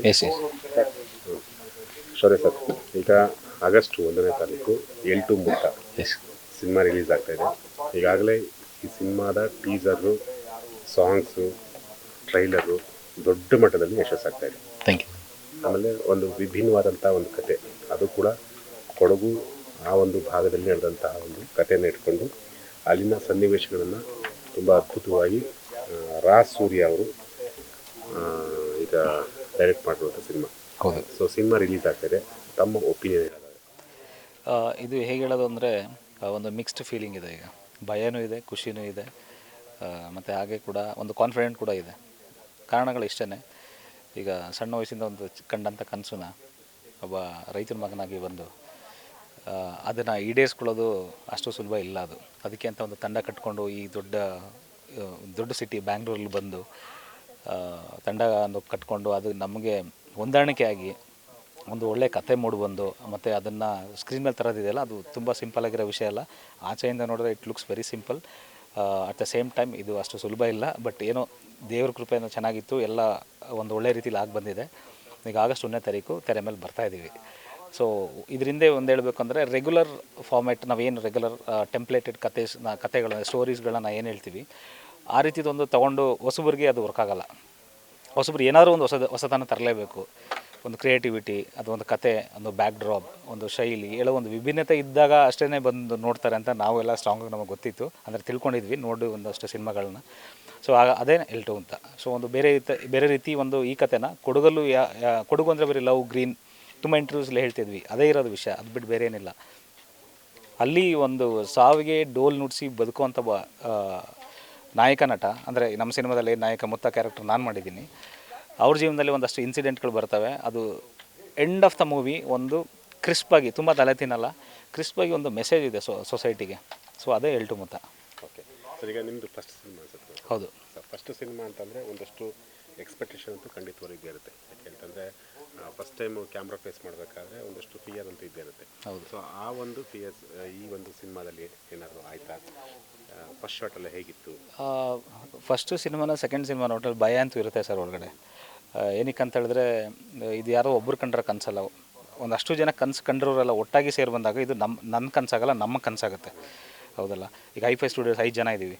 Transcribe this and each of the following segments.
S S ಶೌರ್ಯ sir, ಈಗ August 1ನೇ ತಾರೀಕು ಎಲ್ಟು ಮುತ್ತ ಎಸ್ ಸಿನಿಮಾ ರಿಲೀಸ್ ಆಗ್ತಾ ಇದೆ. ಈಗಾಗಲೇ ಈ ಸಿನಿಮಾದ ಟೀಸರು, ಸಾಂಗ್ಸು, ಟ್ರೈಲರು ದೊಡ್ಡ ಮಟ್ಟದಲ್ಲಿ ಯಶಸ್ಸಾಗ್ತಾ ಇದೆ. Thank you. ಆಮೇಲೆ ಒಂದು ವಿಭಿನ್ನವಾದಂಥ ಒಂದು ಕತೆ, ಅದು ಕೂಡ ಕೊಡಗು ಆ ಒಂದು ಭಾಗದಲ್ಲಿ ನಡೆದಂತಹ ಒಂದು ಕಥೆಯನ್ನು ಇಟ್ಕೊಂಡು ಅಲ್ಲಿನ ಸನ್ನಿವೇಶಗಳನ್ನು ತುಂಬ ಅದ್ಭುತವಾಗಿ ರಾ ಸೂರ್ಯ ಅವರು ಈಗ ಡೈರೆಕ್ಟ್ ಮಾಡಿರುವಂಥ ಸಿನಿಮಾ. ಹೌದು. ಸೊ ಸಿನಿಮಾ ರಿಲೀಸ್ ಆಗ್ತಾಯಿದೆ, ತಮ್ಮ ಒಪಿನಿಯನ್ ಏನಾಗುತ್ತೆ? ಇದು ಹೇಗೆ ಹೇಳೋದು ಅಂದರೆ ಒಂದು ಮಿಕ್ಸ್ಡ್ ಫೀಲಿಂಗ್ ಇದೆ. ಈಗ ಭಯನೂ ಇದೆ, ಖುಷಿನೂ ಇದೆ, ಮತ್ತು ಹಾಗೆ ಕೂಡ ಒಂದು ಕಾನ್ಫಿಡೆಂಟ್ ಕೂಡ ಇದೆ. ಕಾರಣಗಳು ಇಷ್ಟೇ. ಈಗ ಸಣ್ಣ ವಯಸ್ಸಿಂದ ಒಂದು ಕಂಡಂಥ ಕನಸನ್ನ ಒಬ್ಬ ರೈತನ ಮಗನಾಗಿ ಬಂದು ಅದನ್ನು ಈಡೇರಿಸ್ಕೊಳ್ಳೋದು ಅಷ್ಟು ಸುಲಭ ಇಲ್ಲ. ಅದಕ್ಕೆ ಅಂತ ಒಂದು ತಂಡ ಕಟ್ಕೊಂಡು ಈ ದೊಡ್ಡ ಸಿಟಿ ಬ್ಯಾಂಗ್ಳೂರಲ್ಲಿ ಬಂದು ತಂಡ ಕಟ್ಕೊಂಡು ಅದು ನಮಗೆ ಹೊಂದಾಣಿಕೆ ಆಗಿ ಒಂದು ಒಳ್ಳೆಯ ಕತೆ ಮೂಡಿಬಂದು ಮತ್ತು ಅದನ್ನು ಸ್ಕ್ರೀನ್ ಮೇಲೆ ತರೋದಿದೆಯಲ್ಲ, ಅದು ತುಂಬ ಸಿಂಪಲ್ ಆಗಿರೋ ವಿಷಯ ಅಲ್ಲ. ಆಚೆಯಿಂದ ನೋಡಿದ್ರೆ it looks very simple. At the same time ಇದು ಅಷ್ಟು ಸುಲಭ ಇಲ್ಲ. ಬಟ್ ಏನೋ ದೇವ್ರ ಕೃಪೆಯಿಂದ ಚೆನ್ನಾಗಿತ್ತು, ಎಲ್ಲ ಒಂದು ಒಳ್ಳೆ ರೀತಿಲಿ ಆಗಿ ಬಂದಿದೆ. ಈಗ ಆಗಸ್ಟ್ 1ನೇ ತಾರೀಕು ತೆರೆ ಮೇಲೆ ಬರ್ತಾಯಿದ್ದೀವಿ. ಸೊ ಇದರಿಂದ ಒಂದು ಹೇಳಬೇಕು ಅಂದರೆ ರೆಗ್ಯುಲರ್ ಫಾರ್ಮ್ಯಾಟ್, ನಾವೇನು ರೆಗ್ಯುಲರ್ ಟೆಂಪ್ಲೇಟೆಡ್ ಕತೆಗಳನ್ನ ಸ್ಟೋರೀಸ್ಗಳನ್ನ ಏನು ಹೇಳ್ತೀವಿ, ಆ ರೀತಿದೊಂದು ತೊಗೊಂಡು ಹೊಸಬರಿಗೆ ಅದು ವರ್ಕ್ ಆಗೋಲ್ಲ. ಹೊಸಬ್ರು ಏನಾದರೂ ಒಂದು ಹೊಸತನ ತರಲೇಬೇಕು. ಒಂದು ಕ್ರಿಯೇಟಿವಿಟಿ, ಅದು ಒಂದು ಕತೆ, ಒಂದು ಬ್ಯಾಕ್ ಡ್ರಾಪ್, ಒಂದು ಶೈಲಿ, ಹೇಳೋ ಒಂದು ವಿಭಿನ್ನತೆ ಇದ್ದಾಗ ಅಷ್ಟೇ ಬಂದು ನೋಡ್ತಾರೆ ಅಂತ ನಾವೆಲ್ಲ ಸ್ಟ್ರಾಂಗಾಗಿ ನಮಗೆ ಗೊತ್ತಿತ್ತು. ಅಂದರೆ ತಿಳ್ಕೊಂಡಿದ್ವಿ ನೋಡಿ ಒಂದಷ್ಟು ಸಿನಿಮಾಗಳನ್ನ. ಸೊ ಅದೇ ಎಲ್ಟು ಅಂತ. ಸೊ ಒಂದು ಬೇರೆ ರೀತಿ ಒಂದು ಈ ಕತೆನ ಕೊಡಗಲ್ಲೂ ಕೊಡಗು ಅಂದರೆ ಬರೀ ಲವ್, ಗ್ರೀನ್, ತುಂಬ ಇಂಟರ್ವ್ಯೂಸ್ಲಿ ಹೇಳ್ತಿದ್ವಿ, ಅದೇ ಇರೋದು ವಿಷಯ, ಅದು ಬಿಟ್ಟು ಬೇರೆ ಏನಿಲ್ಲ. ಅಲ್ಲಿ ಒಂದು ಸಾವಿಗೆ ಡೋಲ್ ನುಡಿಸಿ ಬದುಕುವಂಥ ನಾಯಕ ನಟ ಅಂದರೆ ನಮ್ಮ ಸಿನಿಮಾದಲ್ಲಿ ನಾಯಕ ಮುತ್ತ ಕ್ಯಾರೆಕ್ಟರ್ ನಾನು ಮಾಡಿದ್ದೀನಿ. ಅವ್ರ ಜೀವನದಲ್ಲಿ ಒಂದಷ್ಟು ಇನ್ಸಿಡೆಂಟ್ಗಳು ಬರ್ತವೆ. ಅದು ಎಂಡ್ ಆಫ್ ದ ಮೂವಿ ಒಂದು ಕ್ರಿಸ್ಪಾಗಿ, ತುಂಬ ತಲೆ ತಿನ್ನಲ್ಲ, ಕ್ರಿಸ್ಪಾಗಿ ಒಂದು ಮೆಸೇಜ್ ಇದೆ ಸೊಸೈಟಿಗೆ. ಸೊ ಅದೇ ಎಲ್ಟು ಮುತ್ತ. ಓಕೆ ಸರ್, ಈಗ ನಿಮ್ಮದು ಫಸ್ಟ್ ಸಿನಿಮಾ ಅನ್ಸುತ್ತೆ? ಹೌದು ಸರ್, ಫಸ್ಟ್ ಸಿನಿಮಾ ಅಂತಂದರೆ ಒಂದಷ್ಟು ಎಕ್ಸ್ಪೆಕ್ಟೇಷನ್ ಅಂತೂ ಖಂಡಿತವಾಗಿ ಇದ್ದೇ ಇರುತ್ತೆ. ಯಾಕೆಂತಂದರೆ ಫಸ್ಟ್ ಟೈಮು ಕ್ಯಾಮ್ರಾ ಫೇಸ್ ಮಾಡಬೇಕಾದ್ರೆ ಒಂದಷ್ಟು ಫಿಯರ್ ಅಂತೂ ಇದ್ದೇ ಇರುತ್ತೆ. ಹೌದು. ಸೊ ಆ ಒಂದು ಫಿಯರ್ಸ್ ಈ ಒಂದು ಸಿನಿಮಾದಲ್ಲಿ ಏನಾದರೂ ಆಯಿತಾ? ಫಸ್ಟ್ ಶಾಟೆಲ್ಲ ಹೇಗಿತ್ತು? ಫಸ್ಟು ಸಿನಿಮಾನ ಸೆಕೆಂಡ್ ಸಿನಿಮಾ ನೋಟಲ್ಲಿ ಭಯ ಅಂತೂ ಇರುತ್ತೆ ಸರ್ ಒಳಗಡೆ. ಏನಕ್ಕೆ ಅಂತ ಹೇಳಿದ್ರೆ, ಇದು ಯಾರೋ ಒಬ್ಬರು ಕಂಡ್ರೆ ಕನಸಲ್ಲ. ಒಂದಷ್ಟು ಜನ ಕನಸು ಕಂಡ್ರವರೆಲ್ಲ ಒಟ್ಟಾಗಿ ಸೇರಿ ಬಂದಾಗ ಇದು ನನ್ನ ಕನಸಾಗಲ್ಲ, ನಮ್ಮ ಕನಸಾಗುತ್ತೆ. ಹೌದಲ್ಲ? ಈಗ ಹೈಫೈ ಸ್ಟುಡಿಯೋಸ್ 5 ಜನ ಇದ್ದೀವಿ.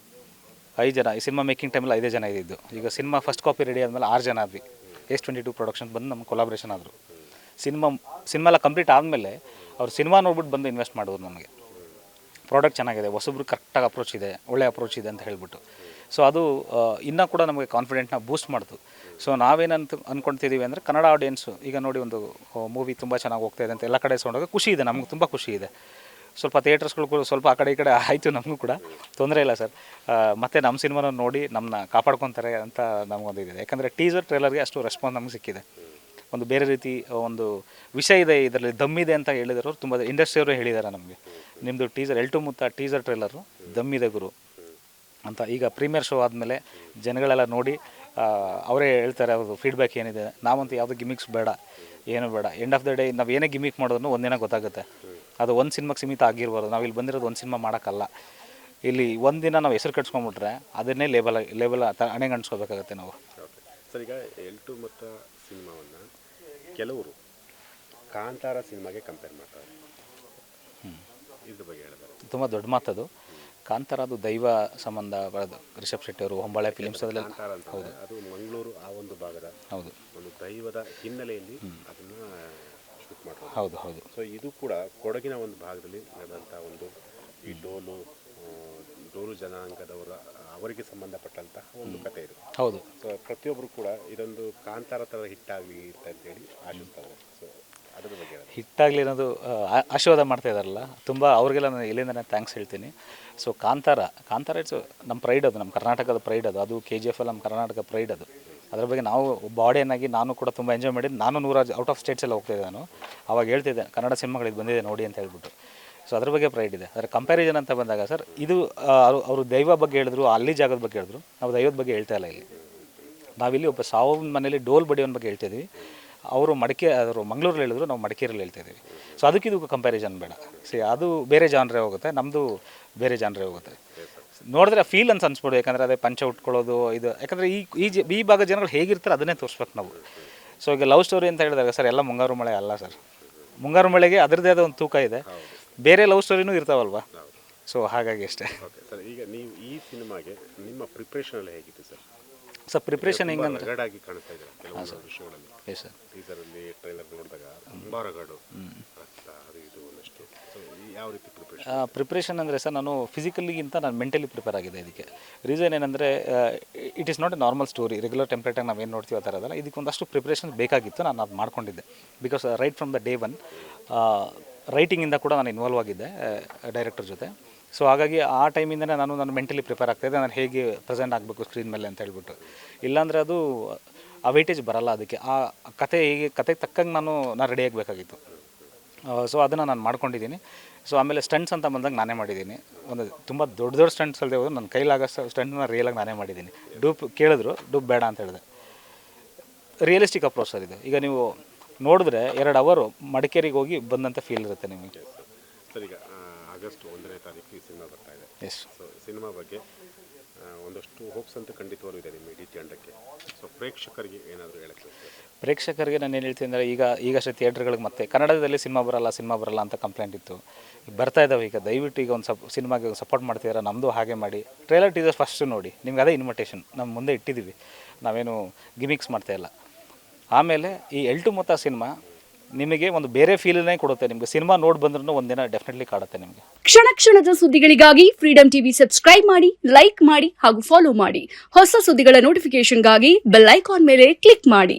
5 ಜನ ಈ ಸಿನಿಮಾ ಮೇಕಿಂಗ್ ಟೈಮಲ್ಲಿ 5 ಜನ ಇದ್ದಿದ್ದು. ಈಗ ಸಿನಿಮಾ ಫಸ್ಟ್ ಕಾಪಿ ರೆಡಿ ಆದಮೇಲೆ 6 ಜನ ಆದ್ವಿ. S22 ಪ್ರೊಡಕ್ಷನ್ ಬಂದು ನಮ್ಮ ಕೊಲಾಬ್ರೇಷನ್ ಆದರು. ಸಿನಿಮಾ ಎಲ್ಲ ಕಂಪ್ಲೀಟ್ ಆದಮೇಲೆ ಅವ್ರು ಸಿನಿಮಾ ನೋಡ್ಬಿಟ್ಟು ಬಂದು ಇನ್ವೆಸ್ಟ್ ಮಾಡಿದ್ರು ನಮಗೆ. ಪ್ರಾಡಕ್ಟ್ ಚೆನ್ನಾಗಿದೆ, ಹೊಸಬ್ರು ಕರೆಕ್ಟಾಗಿ ಅಪ್ರೋಚ್ ಇದೆ, ಒಳ್ಳೆ ಅಪ್ರೋಚ್ ಇದೆ ಅಂತ ಹೇಳ್ಬಿಟ್ಟು. ಸೊ ಅದು ಇನ್ನೂ ಕೂಡ ನಮಗೆ ಕಾನ್ಫಿಡೆಂಟ್ನ ಬೂಸ್ಟ್ ಮಾಡ್ತು. ಸೊ ನಾವೇನಂತ ಅಂದ್ಕೊಳ್ತಿದ್ದೀವಿ ಅಂದರೆ, ಕನ್ನಡ ಆಡಿಯನ್ಸು ಈಗ ನೋಡಿ ಒಂದು ಮೂವಿ ತುಂಬ ಚೆನ್ನಾಗಿ ಹೋಗ್ತಾಯಿದೆ ಅಂತ ಎಲ್ಲ ಕಡೆ ಸೌಂಡಾಗ ಖುಷಿ ಇದೆ, ನಮ್ಗೆ ತುಂಬ ಖುಷಿ ಇದೆ. ಸ್ವಲ್ಪ ಥಿಯೇಟರ್ಸ್ಗಳು ಸ್ವಲ್ಪ ಆ ಕಡೆ ಈ ಕಡೆ ಆಯಿತು, ನಮಗೂ ಕೂಡ ತೊಂದರೆ ಇಲ್ಲ ಸರ್. ಮತ್ತು ನಮ್ಮ ಸಿನಿಮಾನ ನೋಡಿ ನಮ್ಮನ್ನ ಕಾಪಾಡ್ಕೊತಾರೆ ಅಂತ ನಮಗೊಂದು ಇದೆ. ಯಾಕಂದರೆ ಟೀಸರ್ ಟ್ರೇಲರ್ಗೆ ಅಷ್ಟು ರೆಸ್ಪಾನ್ಸ್ ನಮ್ಗೆ ಸಿಕ್ಕಿದೆ. ಒಂದು ಬೇರೆ ರೀತಿ ಒಂದು ವಿಷಯ ಇದೆ ಇದರಲ್ಲಿ, ದಮ್ಮಿದೆ ಅಂತ ಹೇಳಿದರು ತುಂಬ ಇಂಡಸ್ಟ್ರಿಯವರು ಹೇಳಿದ್ದಾರೆ ನಮಗೆ. ನಿಮ್ಮದು ಟೀಸರ್ ಎಲ್ಟು ಮುತ್ತ ಟೀಸರ್ ಟ್ರೇಲರು ದಮ್ಮಿದೆ ಗುರು ಅಂತ. ಈಗ ಪ್ರೀಮಿಯರ್ ಶೋ ಆದಮೇಲೆ ಜನಗಳೆಲ್ಲ ನೋಡಿ ಅವರೇ ಹೇಳ್ತಾರೆ ಅವ್ರದ್ದು ಫೀಡ್ಬ್ಯಾಕ್ ಏನಿದೆ. ನಾವಂತೂ ಯಾವುದೋ ಗಿಮಿಕ್ಸ್ ಬೇಡ, ಏನು ಬೇಡ. ಎಂಡ್ ಆಫ್ ದ ಡೇ ನಾವು ಏನೇ ಗಿಮಿಕ್ ಮಾಡೋದನ್ನು ಒಂದಿನ ಗೊತ್ತಾಗುತ್ತೆ. ಅದು ಒಂದು ಸಿನಿಮಾಗೆ ಸೀಮಿತ ಆಗಿರ್ಬಾರ್ದು. ನಾವು ಇಲ್ಲಿ ಬಂದಿರೋದು ಒಂದು ಸಿನಿಮಾ ಮಾಡೋಕ್ಕಲ್ಲ. ಇಲ್ಲಿ ಒಂದಿನ ನಾವು ಹೆಸರು ಕಟ್ಸ್ಕೊಂಡ್ಬಿಟ್ರೆ ಅದನ್ನೇ ಲೇಬಲ್ ಹಣೆಗೆ ಅಂಟಿಸ್ಕೋಬೇಕಾಗತ್ತೆ ನಾವು. ಓಕೆ ಸರ್, ಈಗ ಎಲ್ಟು ಮತ್ತು ಸಿನಿಮಾವನ್ನು ಕೆಲವರು ಕಾಂತಾರ ಸಿನಿಮಾಗೆ ಕಂಪೇರ್ ಮಾಡ್ತಾರೆ. ಇದ್ರ ಬಗ್ಗೆ ಹೇಳಿದ್ದಾರೆ. ತುಂಬ ದೊಡ್ಡ ಮಾತದು. ಕಾಂತಾರ ಅದು ದೈವ ಸಂಬಂಧ ಬರೋದು. ರಿಷಬ್ ಶೆಟ್ಟಿ ಅವರು ಹೊಂಬಾಳೆ ಫಿಲಿಮ್ಸ್ ಅದರಲ್ಲಿ. ಕಾಂತಾರ ಅಂತ ಅದು ಮಂಗಳೂರು ಆ ಒಂದು ಭಾಗದ ಹೌದು ಒಂದು ದೈವದ ಹಿನ್ನೆಲೆಯಲ್ಲಿ ಅದನ್ನು ಶೂಟ್ ಮಾಡೋದು. ಹೌದು ಹೌದು. ಸೊ ಇದು ಕೂಡ ಕೊಡಗಿನ ಒಂದು ಭಾಗದಲ್ಲಿ ನಡೆದಂಥ ಒಂದು ಈ ಡೋಲು ಜನಾಂಗದವರ ಅವರಿಗೆ ಸಂಬಂಧಪಟ್ಟಂತಹ ಒಂದು ಕಥೆ ಇದು. ಹೌದು. ಸೊ ಪ್ರತಿಯೊಬ್ಬರು ಕೂಡ ಇದೊಂದು ಕಾಂತಾರ ಥರ ಹಿಟ್ಟಾಗಲಿ ಅಂತೇಳಿ ಆಶಿಸ್ತಾರೆ. ಸೊ ಅದ್ರ ಬಗ್ಗೆ ಹಿಟ್ಟಾಗಲಿ ಅನ್ನೋದು ಆಶೀರ್ವಾದ ಮಾಡ್ತಾ ಇದ್ದಾರಲ್ಲ, ತುಂಬ ಅವ್ರಿಗೆಲ್ಲ ನಾನು ಇಲ್ಲಿಂದನೇ ಥ್ಯಾಂಕ್ಸ್ ಹೇಳ್ತೀನಿ. ಸೊ ಕಾಂತಾರ ಇಟ್ಸ್ ನಮ್ಮ ಪ್ರೈಡ್, ಅದು ನಮ್ಮ ಕರ್ನಾಟಕದ ಪ್ರೈಡ್. ಅದು KGF ನಮ್ಮ ಕರ್ನಾಟಕ ಪ್ರೈಡ್. ಅದು ಅದ್ರ ಬಗ್ಗೆ ನಾವು ಬಾಡಿಯನ್ನಾಗಿ ನಾನು ಕೂಡ ತುಂಬ ಎಂಜಾಯ್ ಮಾಡಿದ್ದು. ನಾನು 100 ಔಟ್ ಆಫ್ ಸ್ಟೇಟ್ಸ್ ಎಲ್ಲ ಹೋಗ್ತಾಯಿದ್ದೆ. ನಾನು ಅವಾಗ ಹೇಳ್ತಿದ್ದೆ ಕನ್ನಡ ಸಿನಿಮಾಗಳಿಗೆ ಬಂದಿದೆ ನೋಡಿ ಅಂತ ಹೇಳ್ಬಿಟ್ಟು. ಸೊ ಅದ್ರ ಬಗ್ಗೆ ಪ್ರೈಡ್ ಇದೆ. ಅದರ ಕಂಪ್ಯಾರಿಸನ್ ಅಂತ ಬಂದಾಗ ಸರ್, ಇದು ಅವರು ದೈವ ಬಗ್ಗೆ ಹೇಳಿದ್ರು, ಅಲ್ಲಿ ಜಾಗದ ಬಗ್ಗೆ ಹೇಳಿದ್ರು. ನಾವು ದೈವದ ಬಗ್ಗೆ ಹೇಳ್ತಾ ಇಲ್ಲ ಇಲ್ಲಿ. ನಾವಿಲ್ಲಿ ಒಬ್ಬ ಸಾವಿನ ಮನೇಲಿ ಡೋಲ್ ಬಡಿಯೋನ ಬಗ್ಗೆ ಹೇಳ್ತಿದ್ವಿ. ಅವರು ಮಂಗಳೂರಲ್ಲಿ ಹೇಳಿದ್ರು, ನಾವು ಮಡಿಕೇರಿಯಲ್ಲಿ ಹೇಳ್ತಿದ್ದೀವಿ. ಸೊ ಅದಕ್ಕಿದು ಕಂಪ್ಯಾರಿಸನ್ ಬೇಡ. ಅದು ಬೇರೆ ಜಾನ್ರೇ ಹೋಗುತ್ತೆ, ನಮ್ಮದು ಬೇರೆ ಜಾನ್ರೇ ಹೋಗುತ್ತೆ. ನೋಡಿದ್ರೆ ಫೀಲ್ ಅಂತ ಅನ್ಸ್ಬಿಡು. ಯಾಕಂದರೆ ಅದೇ ಪಂಚ ಉಟ್ಕೊಳ್ಳೋದು ಇದು. ಯಾಕಂದರೆ ಈ ಭಾಗದ ಜನಗಳು ಹೇಗಿರ್ತಾರೆ ಅದನ್ನೇ ತೋರಿಸ್ಬೇಕು ನಾವು. ಸೊ ಈಗ ಲವ್ ಸ್ಟೋರಿ ಅಂತ ಹೇಳಿದಾಗ ಸರ್ ಎಲ್ಲ ಮುಂಗಾರು ಮಳೆ ಅಲ್ಲ ಸರ್. ಮುಂಗಾರು ಮಳೆಗೆ ಅದರದ್ದೇ ಆದ ಒಂದು ತೂಕ ಇದೆ, ಬೇರೆ ಲವ್ ಸ್ಟೋರಿನೂ ಇರ್ತಾವಲ್ವಾ. ಸೊ ಹಾಗಾಗಿ ಅಷ್ಟೇ. ಓಕೆ ಸರ್, ಈಗ ನೀವು ಈ ಸಿನಿಮಾಗೆ ನಿಮ್ಮ ಪ್ರಿಪ್ರೇಷನ್ ಎಲ್ಲ ಹೇಗಿತ್ತು ಸರ್? ಸರ್ ಪ್ರಿಪ್ರೇಷನ್ ಹೆಂಗಂದ್ರೆ ರಗಡಾಗಿ ಕಾಣ್ತಾ ಇದೆ ಕೆಲವೊಂದು ವಿಷಯಗಳಲ್ಲಿ. Yes sir. ಟೀಸರಲ್ಲಿ ಟ್ರೈಲರ್ ನೋಡಿದಾಗ ತುಂಬ ರಗಡು, ರಕ್ತ, ಅದು ಇದು ಒಂದಷ್ಟು. ಸೊ ಯಾವ ರೀತಿ ಪ್ರಿಪ್ರೇಷನ್? ಪ್ರಿಪ್ರೇಷನ್ ಅಂದರೆ ಸರ್ ನಾನು ಫಿಸಿಕಲಿಗಿಂತ ನಾನು ಮೆಂಟಲಿ ಪ್ರಿಪೇರ್ ಆಗಿದೆ ಇದಕ್ಕೆ. ರೀಸನ್ ಏನಂದರೆ it is not a normal story. Regular ಟೆಂಪ್ಲೇಟಾಗಿ ನಾವೇನು ನೋಡ್ತೀವಿ ಆ ಥರ ಅದಲ್ಲ. ಇದಕ್ಕೊಂದಷ್ಟು ಪ್ರಿಪ್ರೇಷನ್ ಬೇಕಾಗಿತ್ತು, ನಾನು ಅದು ಮಾಡ್ಕೊಂಡಿದ್ದೆ. Because right from the day one ರೈಟಿಂಗಿಂದ ಕೂಡ ನಾನು ಇನ್ವಾಲ್ವ್ ಆಗಿದ್ದೆ ಡೈರೆಕ್ಟರ್ ಜೊತೆ. ಸೊ ಹಾಗಾಗಿ ಆ ಟೈಮಿಂದನೇ ನಾನು ಮೆಂಟಲಿ ಪ್ರಿಪೇರ್ ಆಗ್ತಾಯಿದ್ದೆ, ನಾನು ಹೇಗೆ ಪ್ರೆಸೆಂಟ್ ಆಗಬೇಕು ಸ್ಕ್ರೀನ್ ಮೇಲೆ ಅಂತ ಹೇಳ್ಬಿಟ್ಟು. ಇಲ್ಲಾಂದರೆ ಅದು ಆ ವೆಯ್ಟೇಜ್ ಬರಲ್ಲ ಅದಕ್ಕೆ. ಆ ಕತೆ ಹೇಗೆ ಕತೆಗೆ ತಕ್ಕಂಗೆ ನಾನು ರೆಡಿ ಆಗಬೇಕಾಗಿತ್ತು. ಸೊ ಅದನ್ನು ನಾನು ಮಾಡ್ಕೊಂಡಿದ್ದೀನಿ. ಸೊ ಆಮೇಲೆ ಸ್ಟಂಟ್ಸ್ ಅಂತ ಬಂದಾಗ ನಾನೇ ಮಾಡಿದ್ದೀನಿ. ಒಂದು ತುಂಬ ದೊಡ್ಡ ಸ್ಟಂಟ್ಸ್ ಅಲ್ಲದೆ ಹೋದ್ರು ನನ್ನ ಕೈಲಾಗೋ ಸ್ಟಂಟ್ನ ರಿಯಲಾಗಿ ನಾನೇ ಮಾಡಿದ್ದೀನಿ. ಡೂಪ್ ಕೇಳಿದ್ರು, ಡೂಪ್ ಬೇಡ ಅಂತ ಹೇಳಿದೆ. ರಿಯಲಿಸ್ಟಿಕ್ ಅಪ್ರೋಚ್ ಸರ್ ಇದು. ಈಗ ನೀವು ನೋಡಿದ್ರೆ 2 ಅವರು ಮಡಿಕೇರಿಗೆ ಹೋಗಿ ಬಂದಂಥ ಫೀಲ್ ಇರುತ್ತೆ ನಿಮಗೆ. ಸರ್ ಈಗ ಆಗಸ್ಟ್ 1ನೇ ತಾರೀಕು ಈ ಸಿನಿಮಾ ಬರ್ತಾ ಇದೆ. ಎಸ್. ಸೊ ಸಿನಿಮಾ ಬಗ್ಗೆ ಒಂದಷ್ಟು ಹೋಪ್ಸ್ ಅಂತ ಖಂಡಿತವಾಗ್ಲೂ ಇದೆ ನಿಮ್ಮ ಇಡೀ ತಂಡಕ್ಕೆ. ಸೊ ಪ್ರೇಕ್ಷಕರಿಗೆ ಏನಾದರೂ ಹೇಳಕ್ಕೆ? ಪ್ರೇಕ್ಷಕರಿಗೆ ನಾನು ಏನು ಹೇಳ್ತೀನಿ ಅಂದರೆ ಈಗಷ್ಟೇ ಥಿಯೇಟ್ರ್ಗಳಿಗೆ ಮತ್ತೆ ಕನ್ನಡದಲ್ಲಿ ಸಿನಿಮಾ ಬರಲ್ಲ ಅಂತ ಕಂಪ್ಲೇಂಟ್ ಇತ್ತು. ಈಗ ಬರ್ತಾ ಇದ್ದಾವೆ. ಈಗ ದಯವಿಟ್ಟು ಈಗ ಒಂದು ಸಿನಿಮಾಗೆ ಸಪೋರ್ಟ್ ಮಾಡ್ತಿದ್ದಾರೆ, ನಮ್ಮದು ಹಾಗೆ ಮಾಡಿ. ಟ್ರೈಲರ್ ಟೀಸರ್ ಫಸ್ಟು ನೋಡಿ, ನಿಮ್ಗೆ ಅದೇ ಇನ್ವಿಟೇಷನ್ ನಮ್ಮ ಮುಂದೆ ಇಟ್ಟಿದ್ದೀವಿ, ನಾವೇನು ಗಿಮಿಕ್ಸ್ ಮಾಡ್ತಾಯಿಲ್ಲ. ಆಮೇಲೆ ಈ ಎಲ್ಟು ಮೊತ್ತ ಸಿನಿಮಾ ನಿಮಗೆ ಒಂದು ಬೇರೆ ಫೀಲನ್ನೇ ಕೊಡುತ್ತೆ. ನಿಮಗೆ ಸಿನಿಮಾ ನೋಡಿ ಬಂದ್ರೂ ಒಂದಿನ ಡೆಫಿನೆಟ್ಲಿ ಕಾಡುತ್ತೆ ನಿಮಗೆ. ಕ್ಷಣ ಕ್ಷಣದ ಸುದ್ದಿಗಳಿಗಾಗಿ ಫ್ರೀಡಂ ಟಿವಿ ಸಬ್ಸ್ಕ್ರೈಬ್ ಮಾಡಿ, ಲೈಕ್ ಮಾಡಿ ಹಾಗೂ ಫಾಲೋ ಮಾಡಿ. ಹೊಸ ಸುದ್ದಿಗಳ ನೋಟಿಫಿಕೇಶನ್ಗಾಗಿ ಬೆಲ್ ಐಕಾನ್ ಮೇಲೆ ಕ್ಲಿಕ್ ಮಾಡಿ.